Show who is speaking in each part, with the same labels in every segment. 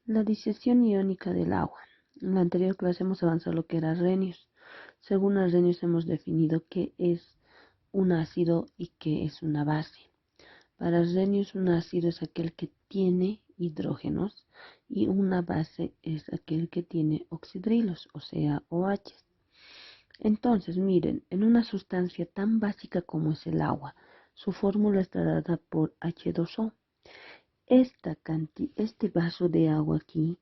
Speaker 1: La disección iónica del agua. En la anterior clase hemos avanzado lo que era Arrhenius. Según Arrhenius hemos definido qué es un ácido y qué es una base. Para Arrhenius un ácido es aquel que tiene hidrógenos y una base es aquel que tiene oxidrilos, o sea, OH. Entonces, miren, en una sustancia tan básica como es el agua, su fórmula está dada por H2O. Este vaso de agua aquí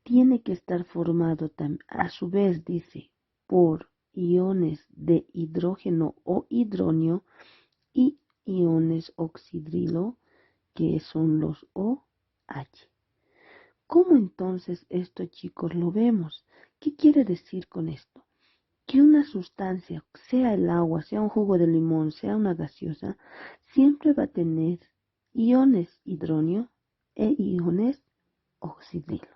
Speaker 1: tiene que estar formado a su vez, dice, por iones de hidrógeno o hidronio y iones oxidrilo, que son los OH. ¿Cómo entonces esto, chicos, lo vemos? ¿Qué quiere decir con esto? Que una sustancia, sea el agua, sea un jugo de limón, sea una gaseosa, siempre va a tener iones hidronio e iones oxidrilo.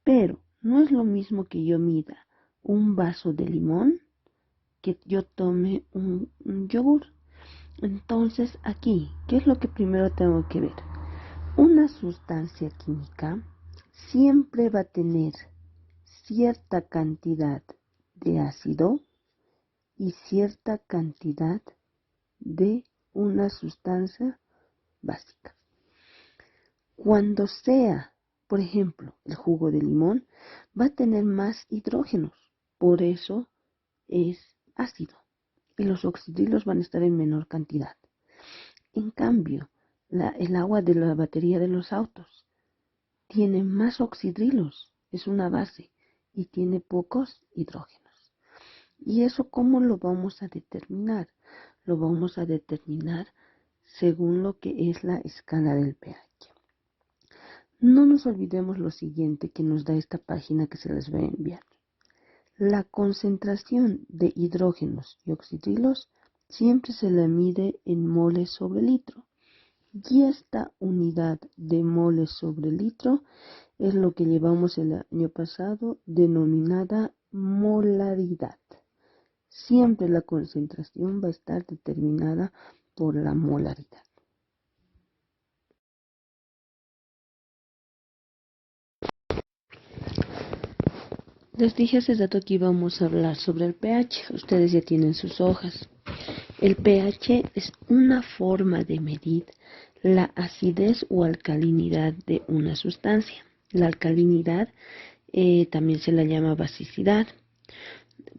Speaker 1: Pero no es lo mismo que yo mida un vaso de limón que yo tome un yogur. Entonces aquí, ¿qué es lo que primero tengo que ver? Una sustancia química siempre va a tener cierta cantidad de ácido y cierta cantidad de una sustancia básica. Cuando sea, por ejemplo, el jugo de limón, va a tener más hidrógenos, por eso es ácido, y los oxidrilos van a estar en menor cantidad. En cambio, el agua de la batería de los autos tiene más oxidrilos, es una base, y tiene pocos hidrógenos. ¿Y eso cómo lo vamos a determinar? Lo vamos a determinar según lo que es la escala del pH. No nos olvidemos lo siguiente que nos da esta página que se les voy a enviar. La concentración de hidrógenos y oxidrilos siempre se la mide en moles sobre litro. Y esta unidad de moles sobre litro es lo que llevamos el año pasado denominada molaridad. Siempre la concentración va a estar determinada por la molaridad. Les dije hace rato que íbamos a hablar sobre el pH. Ustedes ya tienen sus hojas. El pH es una forma de medir la acidez o alcalinidad de una sustancia. La alcalinidad también se la llama basicidad.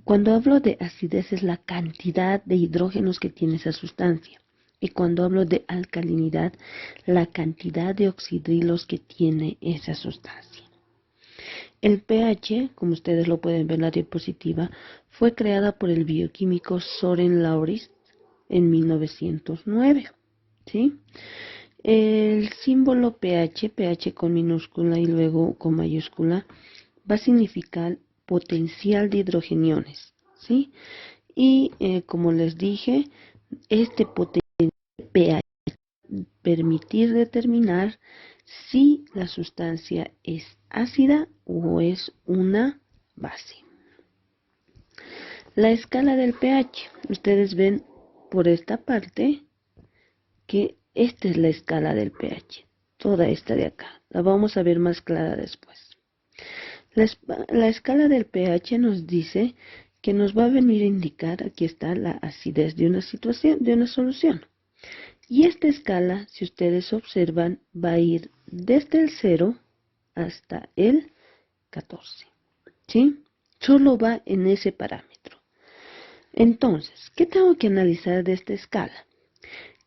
Speaker 1: Cuando hablo de acidez es la cantidad de hidrógenos que tiene esa sustancia. Y cuando hablo de alcalinidad, la cantidad de oxidrilos que tiene esa sustancia. El pH, como ustedes lo pueden ver en la diapositiva, fue creada por el bioquímico Søren Laurits en 1909. ¿Sí? El símbolo pH, pH con minúscula y luego con mayúscula, va a significar potencial de hidrogeniones. ¿Sí? Y como les dije, este potencial pH permitir determinar si la sustancia es ácida o es una base. La escala del pH. Ustedes ven por esta parte que esta es la escala del pH. Toda esta de acá. La vamos a ver más clara después. La escala del pH nos dice que nos va a venir a indicar, aquí está la acidez de una situación, de una solución. Y esta escala, si ustedes observan, va a ir desde el 0 hasta el 14. ¿Sí? Solo va en ese parámetro. Entonces, ¿qué tengo que analizar de esta escala?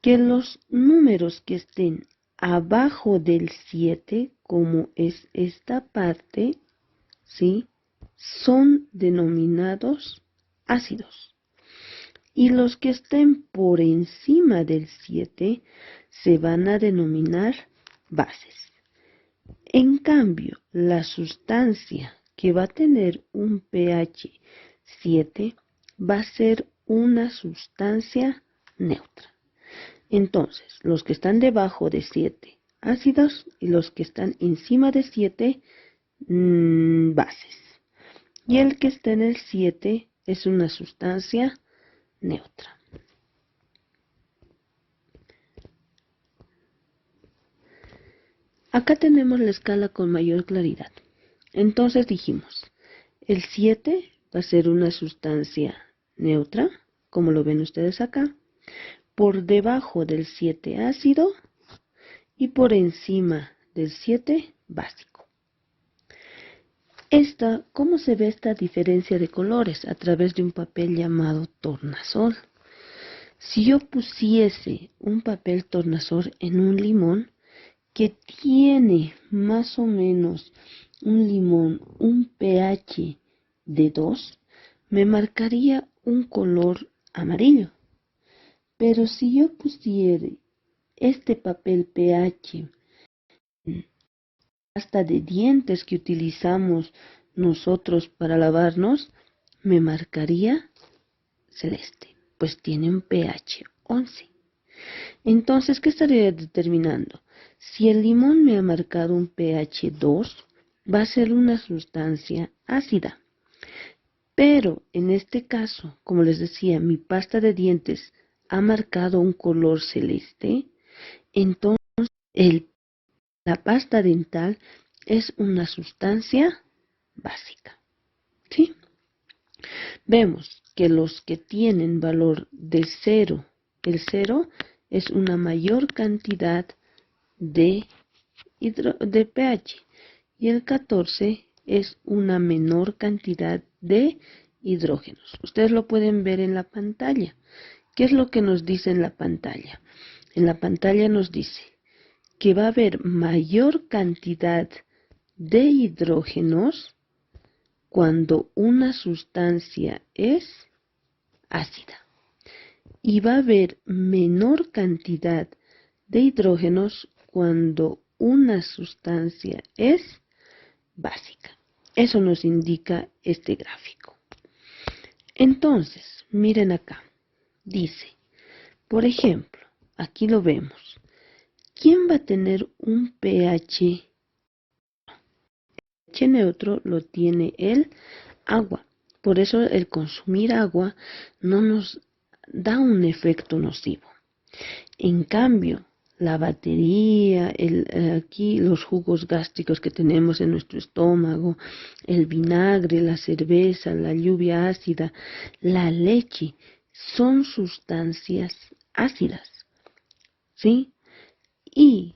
Speaker 1: Que los números que estén abajo del 7, como es esta parte, ¿sí?, son denominados ácidos. Y los que estén por encima del 7 se van a denominar bases. En cambio, la sustancia que va a tener un pH 7 va a ser una sustancia neutra. Entonces, los que están debajo de 7 ácidos y los que están encima de 7 bases. Y el que está en el 7 es una sustancia neutra. Acá tenemos la escala con mayor claridad. Entonces dijimos, el 7 va a ser una sustancia neutra, como lo ven ustedes acá, por debajo del 7 ácido y por encima del 7 básico. ¿Cómo se ve esta diferencia de colores? A través de un papel llamado tornasol. Si yo pusiese un papel tornasol en un limón que tiene más o menos un pH de 2, me marcaría un color amarillo. Pero si yo pusiera este papel pH, pasta de dientes que utilizamos nosotros para lavarnos, me marcaría celeste, pues tiene un pH 11. Entonces, ¿qué estaría determinando? Si el limón me ha marcado un pH 2, va a ser una sustancia ácida. Pero en este caso, como les decía, mi pasta de dientes ha marcado un color celeste, entonces la pasta dental es una sustancia básica. ¿Sí? Vemos que los que tienen valor de 0, el 0 es una mayor cantidad de pH y el 14 es una menor cantidad de hidrógenos. Ustedes lo pueden ver en la pantalla. ¿Qué es lo que nos dice en la pantalla? En la pantalla nos dice que va a haber mayor cantidad de hidrógenos cuando una sustancia es ácida y va a haber menor cantidad de hidrógenos cuando una sustancia es básica. Eso nos indica este gráfico. Entonces, miren acá. Dice, por ejemplo, aquí lo vemos. ¿Quién va a tener un pH? pH neutro lo tiene el agua. Por eso el consumir agua no nos da un efecto nocivo. En cambio, la batería, aquí los jugos gástricos que tenemos en nuestro estómago, el vinagre, la cerveza, la lluvia ácida, la leche, son sustancias ácidas, ¿sí? Y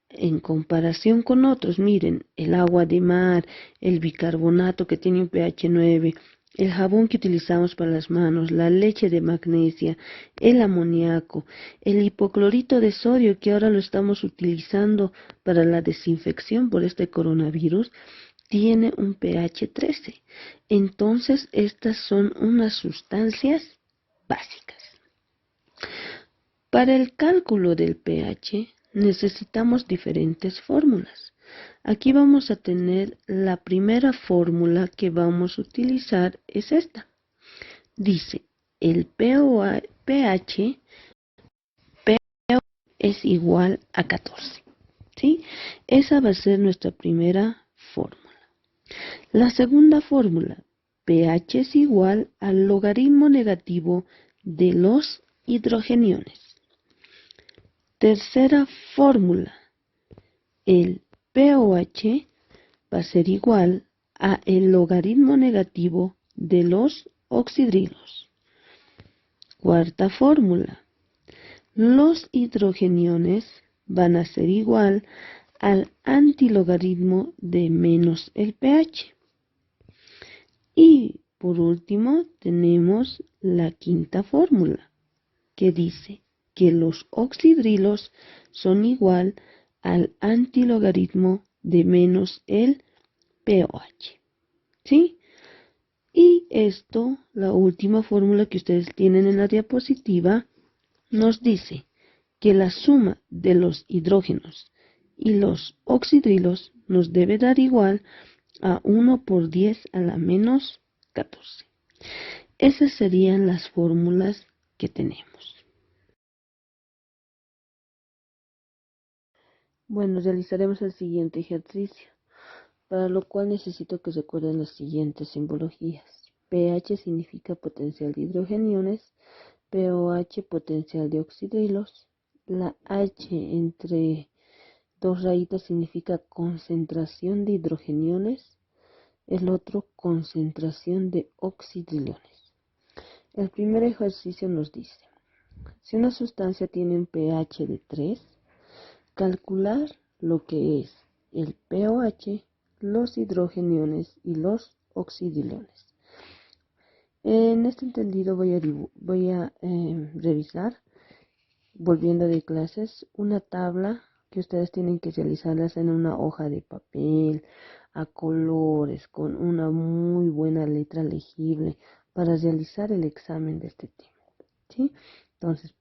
Speaker 1: en comparación con otros, miren, el agua de mar, el bicarbonato que tiene un pH 9, el jabón que utilizamos para las manos, la leche de magnesia, el amoníaco, el hipoclorito de sodio que ahora lo estamos utilizando para la desinfección por este coronavirus, tiene un pH 13. Entonces, estas son unas sustancias básicas. Para el cálculo del pH necesitamos diferentes fórmulas. Aquí vamos a tener la primera fórmula que vamos a utilizar es esta. Dice, el pH es igual a 14. ¿Sí? Esa va a ser nuestra primera fórmula. La segunda fórmula, pH es igual al logaritmo negativo de los hidrogeniones. Tercera fórmula, el pOH va a ser igual a el logaritmo negativo de los oxidrilos. Cuarta fórmula, los hidrogeniones van a ser igual al antilogaritmo de menos el pH. Y por último tenemos la quinta fórmula que dice que los oxidrilos son igual al antilogaritmo de menos el pOH. ¿Sí? Y esto, la última fórmula que ustedes tienen en la diapositiva, nos dice que la suma de los hidrógenos y los oxidrilos nos debe dar igual a 1 por 10 a la menos 14. Esas serían las fórmulas que tenemos. Bueno, realizaremos el siguiente ejercicio, para lo cual necesito que recuerden las siguientes simbologías. pH significa potencial de hidrogeniones, pOH potencial de oxidrilos, la H entre dos rayitas significa concentración de hidrogeniones, el otro concentración de oxidriones. El primer ejercicio nos dice, si una sustancia tiene un pH de 3, calcular lo que es el pOH, los hidrogeniones y los oxidriones. En este entendido voy a revisar, volviendo de clases, una tabla que ustedes tienen que realizarlas en una hoja de papel, a colores, con una muy buena letra legible, para realizar el examen de este tema, ¿sí? Entonces,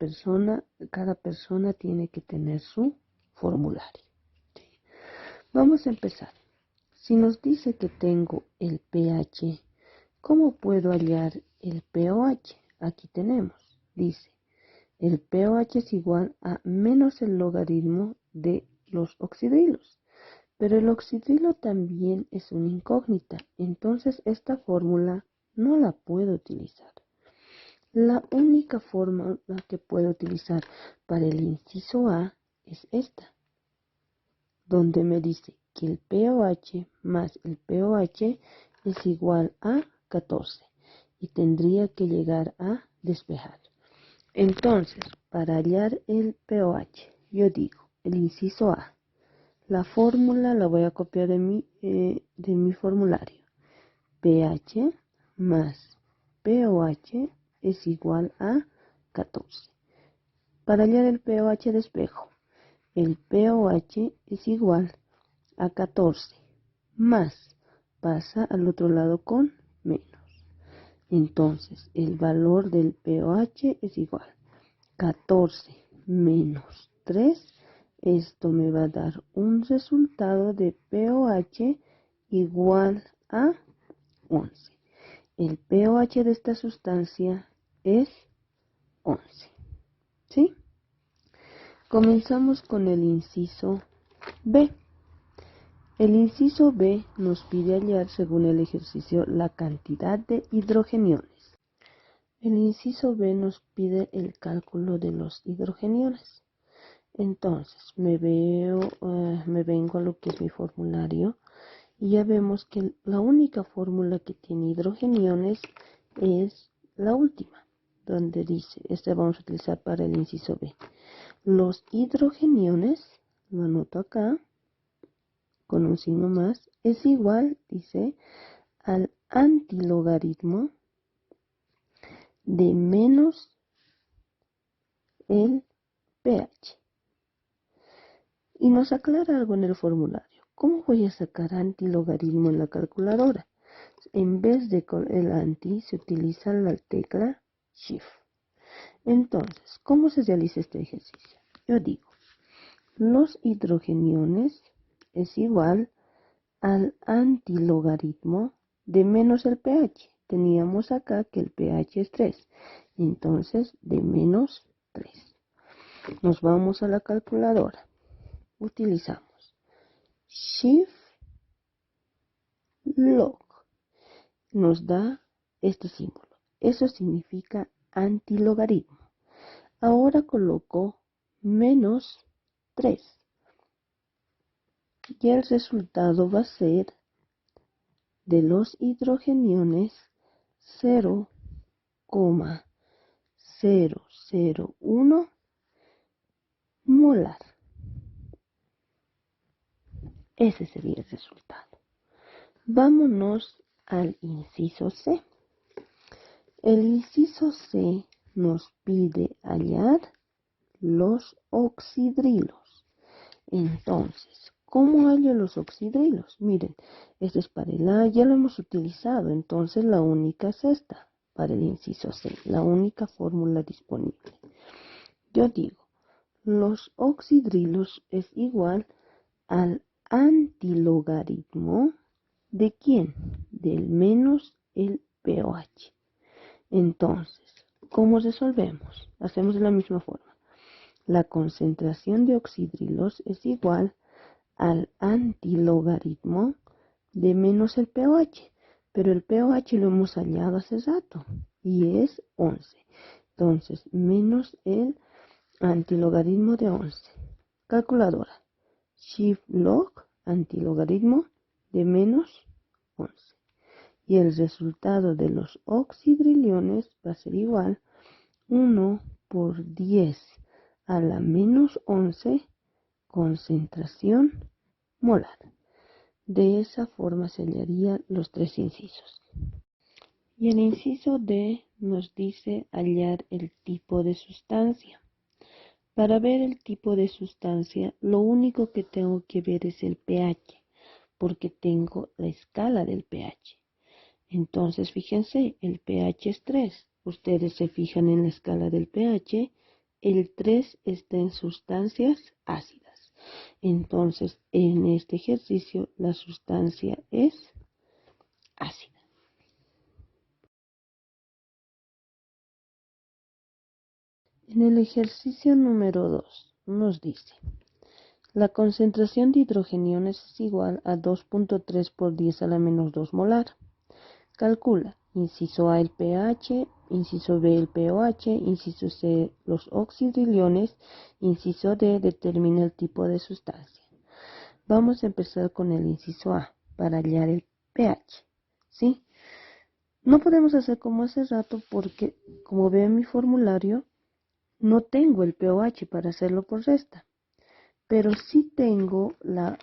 Speaker 1: cada persona tiene que tener su formulario, ¿sí? Vamos a empezar. Si nos dice que tengo el pH, ¿cómo puedo hallar el pOH? Aquí tenemos, dice, el pOH es igual a menos el logaritmo de los oxidrilos. Pero el oxidrilo también es una incógnita, entonces esta fórmula no la puedo utilizar. La única fórmula que puedo utilizar para el inciso A es esta, donde me dice que el pOH más el pOH es igual a 14 y tendría que llegar a despejar. Entonces, para hallar el pOH, yo digo, el inciso A, la fórmula la voy a copiar de mi formulario. pH más pOH es igual a 14. Para hallar el pOH despejo, el pOH es igual a 14 más, pasa al otro lado con menos. Entonces, el valor del pOH es igual 14 menos 3. Esto me va a dar un resultado de pOH igual a 11. El pOH de esta sustancia es 11. ¿Sí? Comenzamos con el inciso B. El inciso B nos pide hallar, según el ejercicio, la cantidad de hidrogeniones. El inciso B nos pide el cálculo de los hidrogeniones. Entonces, me vengo a lo que es mi formulario y ya vemos que la única fórmula que tiene hidrogeniones es la última, donde dice, este vamos a utilizar para el inciso B. Los hidrogeniones, lo anoto acá, con un signo más, es igual, dice, al antilogaritmo de menos el pH. Y nos aclara algo en el formulario. ¿Cómo voy a sacar antilogaritmo en la calculadora? En vez de con el anti se utiliza la tecla Shift. Entonces, ¿cómo se realiza este ejercicio? Yo digo, los hidrogeniones es igual al antilogaritmo de menos el pH. Teníamos acá que el pH es 3. Entonces, de menos 3. Nos vamos a la calculadora. Utilizamos Shift Log. Nos da este símbolo. Eso significa antilogaritmo. Ahora coloco menos 3. Y el resultado va a ser de los hidrogeniones 0,001 molar. Ese sería el resultado. Vámonos al inciso C. El inciso C nos pide hallar los oxidrilos. Entonces, ¿cómo hallo los oxidrilos? Miren, este es para el A, ya lo hemos utilizado, entonces la única es esta, para el inciso C, la única fórmula disponible. Yo digo, los oxidrilos es igual al antilogaritmo ¿de quién? Del menos el pOH. Entonces, ¿cómo resolvemos? Hacemos de la misma forma. La concentración de oxidrilos es igual al antilogaritmo de menos el pOH. Pero el pOH lo hemos hallado hace rato y es 11. Entonces, menos el antilogaritmo de 11. Calculadora. shift log, antilogaritmo de menos 11. Y el resultado de los oxidrillones va a ser igual 1 por 10 a la menos 11 concentración molar. De esa forma se hallarían los tres incisos. Y el inciso D nos dice hallar el tipo de sustancia. Para ver el tipo de sustancia, lo único que tengo que ver es el pH, porque tengo la escala del pH. Entonces, fíjense, el pH es 3. Ustedes se fijan en la escala del pH, el 3 está en sustancias ácidas. Entonces, en este ejercicio, la sustancia es ácida. En el ejercicio número 2 nos dice, la concentración de hidrogeniones es igual a 2.3 por 10 a la menos 2 molar. Calcula, inciso A el pH, inciso B el pOH, inciso C los oxidrillones, inciso D determina el tipo de sustancia. Vamos a empezar con el inciso A para hallar el pH, ¿sí? No podemos hacer como hace rato porque, como veo en mi formulario, no tengo el pOH para hacerlo por resta. Pero sí tengo la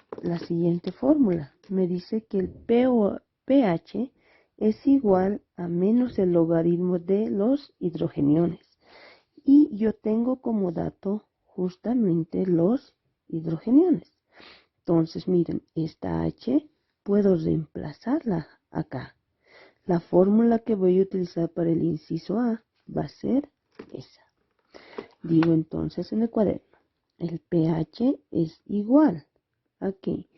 Speaker 1: siguiente fórmula. Me dice que el pH es igual a menos el logaritmo de los hidrogeniones. Y yo tengo como dato justamente los hidrogeniones. Entonces, miren, esta H puedo reemplazarla acá. La fórmula que voy a utilizar para el inciso A va a ser esa. Digo entonces en el cuaderno, el pH es igual a ¿qué?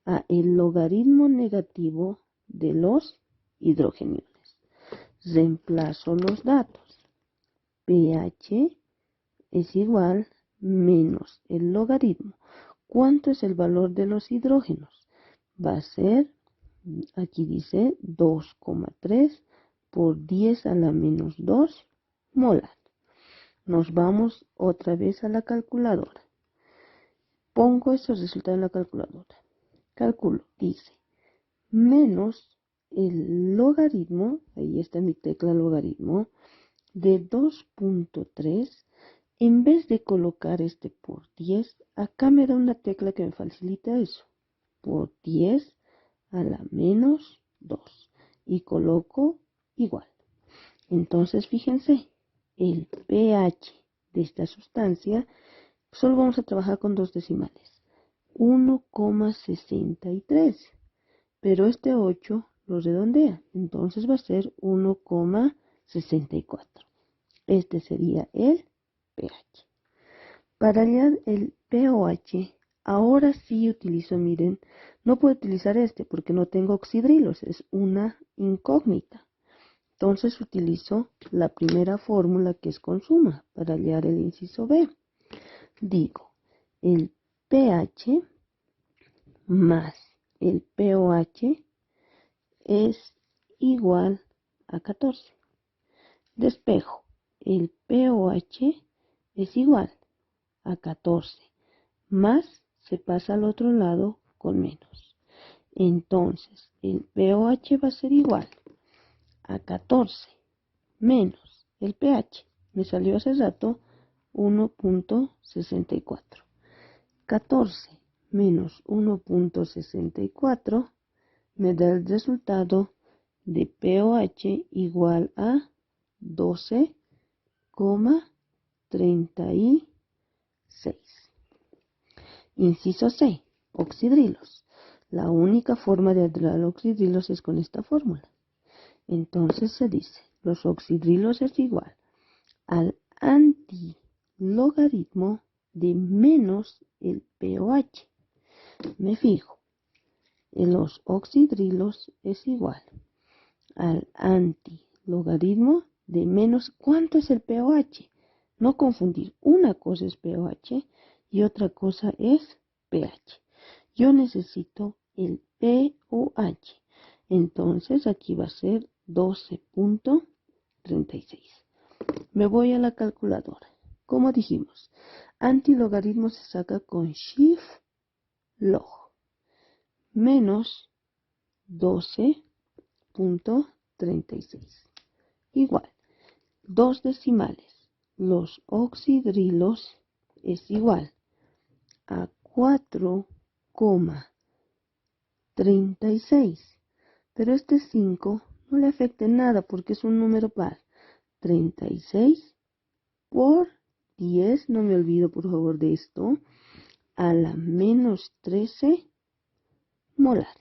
Speaker 1: A el logaritmo negativo de los hidrogeniones. Reemplazo los datos. pH es igual menos el logaritmo. ¿Cuánto es el valor de los hidrógenos? Va a ser, aquí dice 2,3 por 10 a la menos 2 molar. Nos vamos otra vez a la calculadora. Pongo estos resultados en la calculadora. Calculo, dice, menos el logaritmo, ahí está mi tecla logaritmo, de 2.3. En vez de colocar este por 10, acá me da una tecla que me facilita eso. Por 10 a la menos 2. Y coloco igual. Entonces, fíjense, el pH de esta sustancia, solo vamos a trabajar con dos decimales. 1,63. Pero este 8 lo redondea. Entonces va a ser 1,64. Este sería el pH. Para hallar el pOH, ahora sí utilizo, miren, no puedo utilizar este porque no tengo oxidrilos, es una incógnita. Entonces utilizo la primera fórmula que es con suma para hallar el inciso B. Digo, el pH más el pOH es igual a 14. Despejo, el pOH es igual a 14, más se pasa al otro lado con menos. Entonces, el pOH va a ser igual a 14 menos el pH. Me salió hace rato 1.64. 14 menos 1.64 me da el resultado de pOH igual a 12,36. Inciso C, oxidrilos. La única forma de hallar oxidrilos es con esta fórmula. Entonces se dice, los oxidrilos es igual al antilogaritmo de menos el pOH. Me fijo, los oxidrilos es igual al antilogaritmo de menos, ¿cuánto es el pOH? No confundir, una cosa es pOH y otra cosa es pH. Yo necesito el pOH. Entonces aquí va a ser 12.36. Me voy a la calculadora. Como dijimos, antilogaritmo se saca con Shift log menos 12.36. Igual, dos decimales. Los oxidrilos es igual a 4,36. Pero este 5 no le afecta en nada porque es un número par. 36 por 10, no me olvido por favor de esto, a la menos 13 molar.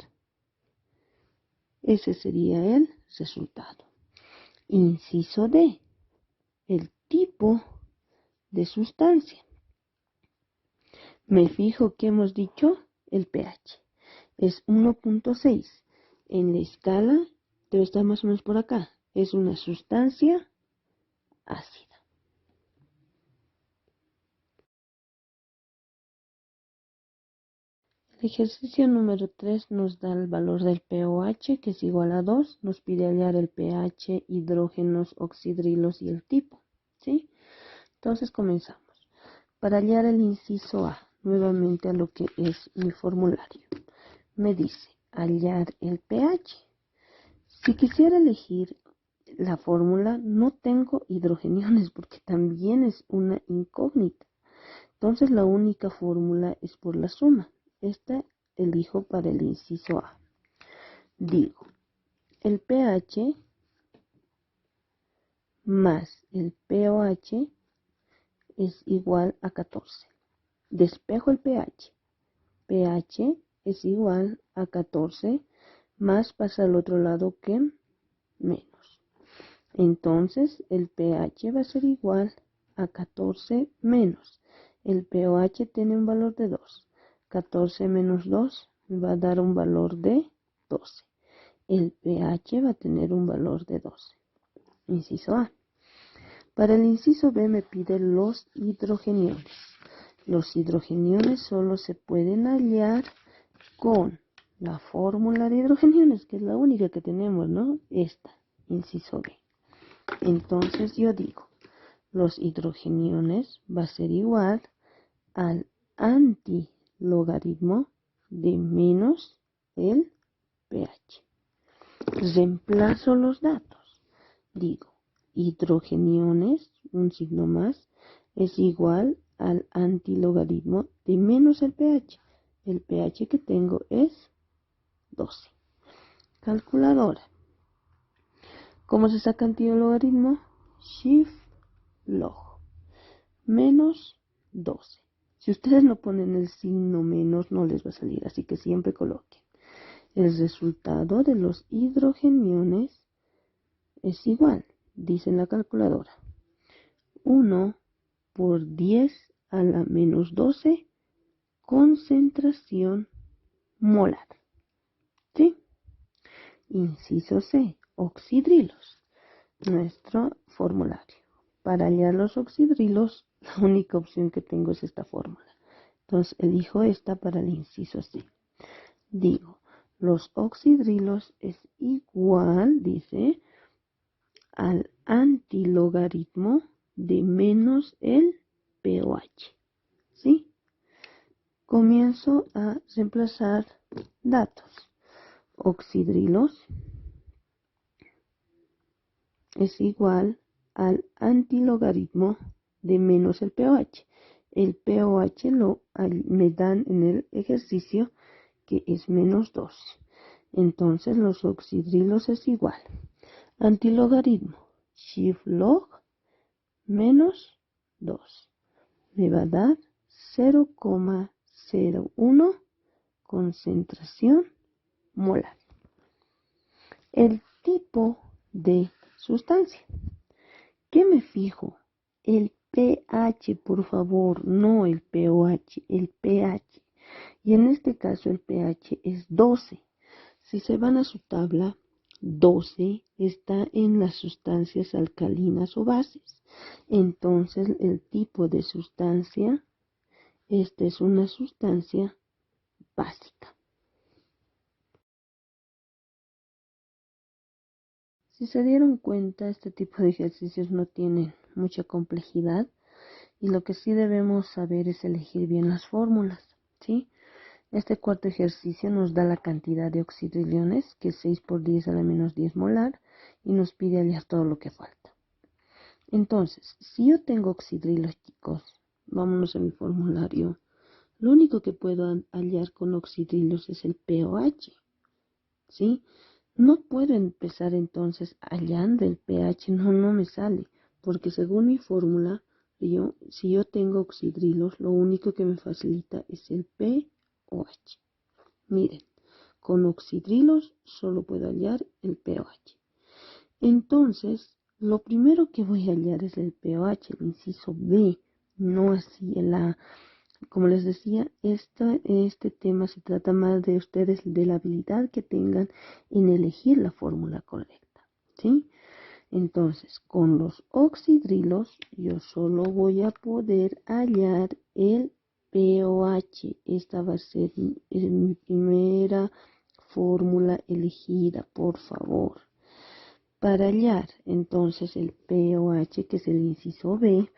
Speaker 1: Ese sería el resultado. Inciso D. El tipo de sustancia. Me fijo que hemos dicho el pH. Es 1.6. En la escala debe estar más o menos por acá. Es una sustancia ácida. El ejercicio número 3 nos da el valor del pOH, que es igual a 2. Nos pide hallar el pH, hidrógenos, oxidrilos y el tipo. ¿Sí? Entonces comenzamos. Para hallar el inciso A, nuevamente a lo que es mi formulario. Me dice hallar el pH. Si quisiera elegir la fórmula, no tengo hidrogeniones porque también es una incógnita. Entonces la única fórmula es por la suma. Esta elijo para el inciso A. Digo, el pH más el pOH es igual a 14. Despejo el pH. pH es igual a 14 más pasa al otro lado que menos. Entonces el pH va a ser igual a 14 menos. El pOH tiene un valor de 2. 14 menos 2 me va a dar un valor de 12. El pH va a tener un valor de 12. Inciso A. Para el inciso B me pide los hidrogeniones. Los hidrogeniones solo se pueden hallar con la fórmula de hidrogeniones, que es la única que tenemos, ¿no? Esta, inciso B. Entonces yo digo, los hidrogeniones va a ser igual al antilogaritmo de menos el pH. Reemplazo los datos. Digo, hidrogeniones, un signo más, es igual al antilogaritmo de menos el pH. El pH que tengo es 12. Calculadora. ¿Cómo se saca antilogaritmo? Shift log menos 12. Si ustedes no ponen el signo menos, no les va a salir, así que siempre coloquen. El resultado de los hidrogeniones es igual, dice en la calculadora, 1 por 10 a la menos 12 concentración molar. ¿Sí? Inciso C, oxidrilos. Nuestro formulario. Para hallar los oxidrilos, la única opción que tengo es esta fórmula. Entonces elijo esta para el inciso C. Digo, los oxidrilos es igual, dice, al antilogaritmo de menos el pOH. ¿Sí? Comienzo a reemplazar datos. Oxidrilos es igual al antilogaritmo de menos el pOH. El pOH me dan en el ejercicio que es menos 2. Entonces los oxidrilos es igual. Antilogaritmo, shift log menos 2. Me va a dar 0,01 concentración molar. El tipo de sustancia. ¿Qué me fijo? El pH, por favor, no el pOH, el pH. Y en este caso el pH es 12. Si se van a su tabla, 12 está en las sustancias alcalinas o bases. Entonces el tipo de sustancia, esta es una sustancia básica. Si se dieron cuenta, este tipo de ejercicios no tienen mucha complejidad y lo que sí debemos saber es elegir bien las fórmulas, ¿sí? Este cuarto ejercicio nos da la cantidad de oxidrillones, que es 6 por 10 a la menos 10 molar, y nos pide hallar todo lo que falta. Entonces, si yo tengo oxidrilos, chicos, vámonos a mi formulario. Lo único que puedo hallar con oxidrilos es el pOH, ¿sí? No puedo empezar entonces hallando el pH, no me sale, porque según mi fórmula, si yo tengo oxidrilos, lo único que me facilita es el pOH. Miren, con oxidrilos solo puedo hallar el pOH. Entonces, lo primero que voy a hallar es el pOH, el inciso B, no así el A. Como les decía, este tema se trata más de ustedes, de la habilidad que tengan en elegir la fórmula correcta, ¿sí? Entonces, con los oxidrilos, yo solo voy a poder hallar el pOH. Esta va a ser mi primera fórmula elegida, por favor. Para hallar entonces el pOH, que es el inciso B,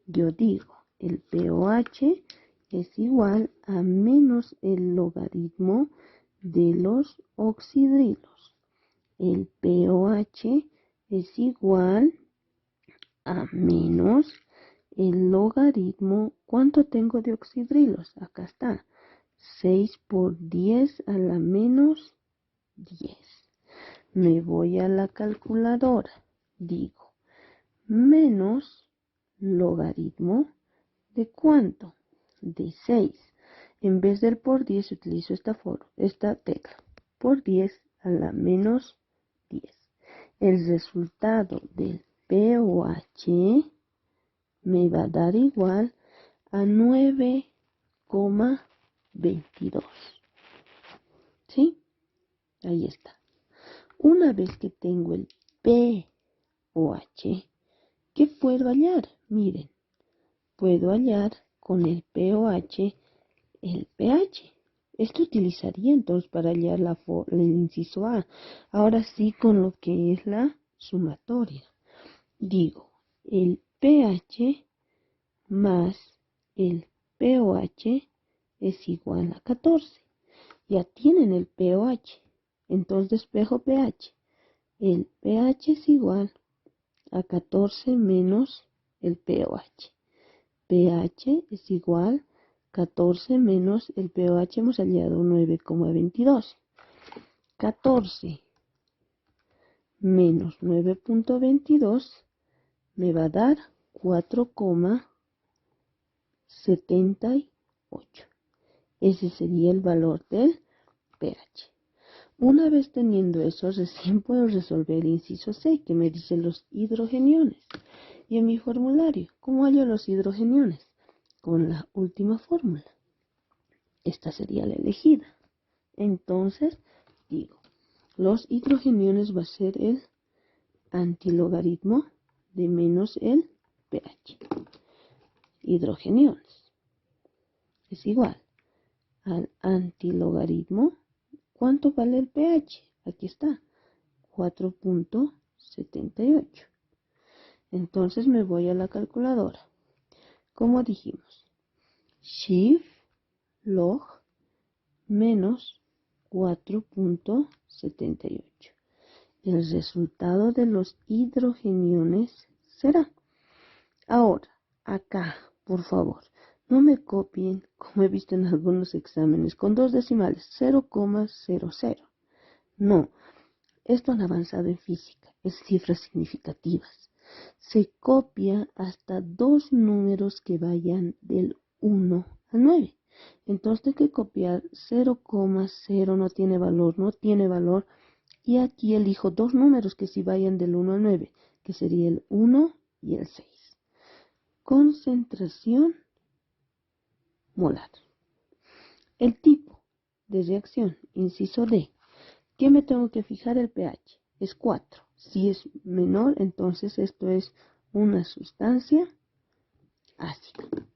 Speaker 1: yo digo, el pOH es igual a menos el logaritmo de los oxidrilos. El pOH es igual a menos el logaritmo. ¿Cuánto tengo de oxidrilos? Acá está. 6 por 10 a la menos 10. Me voy a la calculadora. Digo, menos logaritmo de ¿cuánto? De 6. En vez del por 10 utilizo esta tecla. Por 10 a la menos 10. El resultado del pOH me va a dar igual a 9,22. ¿Sí? Ahí está. Una vez que tengo el pOH, ¿qué puedo hallar? Miren, puedo hallar con el pOH el pH. Esto utilizaría entonces para hallar el inciso A. Ahora sí, con lo que es la sumatoria. Digo, el pH más el pOH es igual a 14. Ya tienen el pOH. Entonces despejo pH. El pH es igual a 14 menos el pOH. pH es igual 14 menos el pOH, hemos hallado 9,22. 14 menos 9,22 me va a dar 4,78. Ese sería el valor del pH. Una vez teniendo eso, recién puedo resolver el inciso C, que me dice los hidrogeniones. Y en mi formulario, ¿cómo hallo los hidrogeniones? Con la última fórmula. Esta sería la elegida. Entonces, digo, los hidrogeniones va a ser el antilogaritmo de menos el pH. Hidrogeniones es igual al antilogaritmo. ¿Cuánto vale el pH? Aquí está, 4,78. Entonces me voy a la calculadora. Como dijimos, shift log menos 4,78. El resultado de los hidrogeniones será. Ahora, acá, por favor, no me copien, como he visto en algunos exámenes, con dos decimales, 0,00. No, esto han avanzado en física, es cifras significativas. Se copia hasta dos números que vayan del 1 al 9. Entonces tengo que copiar 0,0, no tiene valor, y aquí elijo dos números que sí vayan del 1 al 9, que sería el 1 y el 6. Concentración molar. El tipo de reacción, inciso D. ¿Qué me tengo que fijar? El pH es 4. Si es menor, entonces esto es una sustancia ácida.